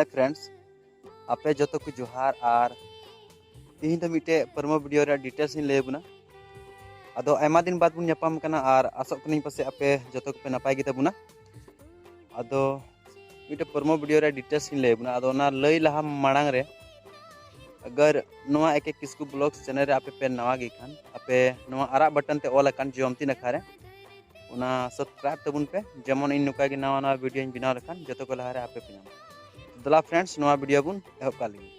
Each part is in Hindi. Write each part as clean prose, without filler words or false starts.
हाय फ्रेंड्स, आपे जो को जोहार और तीन तो मिट्टे परमो वीडियो रे डिटेल्स इन लेबुना अदो आयमा दिन बाद बुन ᱧᱟᱯᱟᱢ ᱠᱟᱱᱟ और आसोग कनी पासे आपे जो पे नपाय गे तबुना अदो मिट्टे परमो वीडियो रे डिटेल्स इन लेबुना अदो ना लई लहा मांग रे अगर नवा एक किस्कू ब्लॉग्स चैनल रे आपे पे नवा गे खान आपे नवा आरा बटन ते ऑल अकान जोमती नखा रे उना सब्सक्राइब तबुन पे जेमन इन नुका गे नवा नवा वीडियो इन बिना रखान जतो को लहा रे आपे पे नाम दला फ्रेंड्स नवा वीडियो बुन एहब का लगी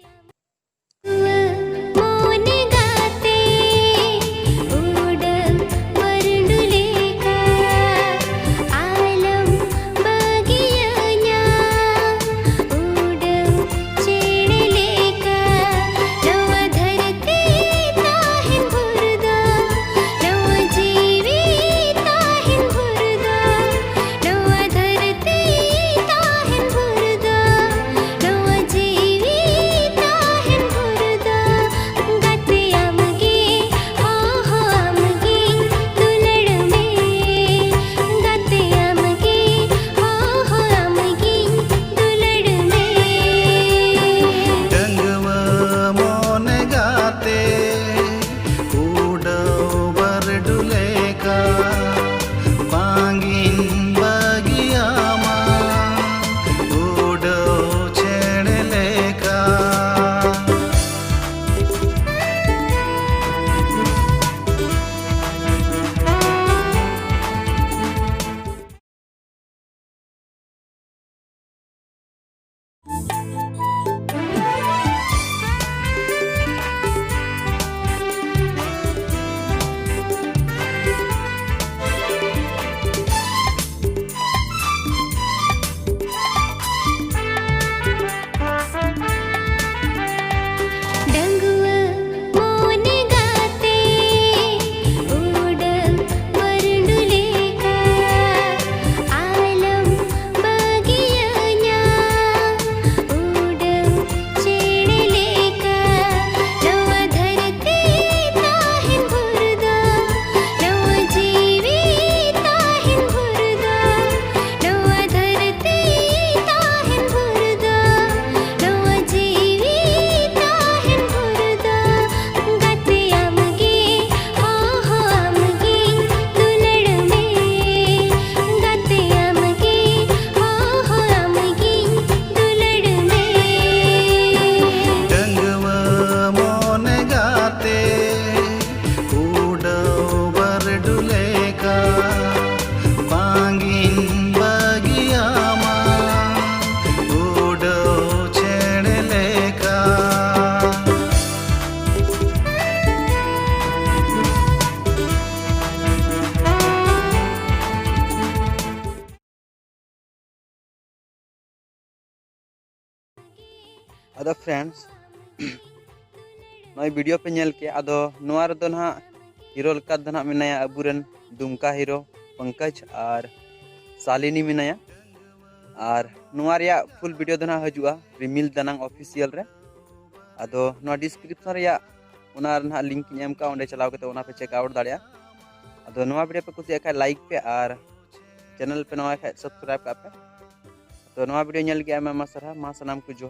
अदो फ्रेंड्स नई वीडियो पे नेल के अदो नोआ रे दो ना हीरो लका दो ना मिनाया अबुरन दुमका हीरो पंकज और सालिनी मिनाया और नोआ रिया फुल वीडियो दो ना हजुआ रिमिल दनांग ऑफिशियल रे अदो नोआ डिस्क्रिप्शन रिया उना ना लिंक एम का ओंडे चलाव के उना पे चेक आउट दाड़िया अदो नोआ वीडियो पे कुछ एका लाइक पे और चैनल पे नवा सब्सक्राइब का पे तो नवा वीडियो नेल के आमा सरा मा सनाम को जो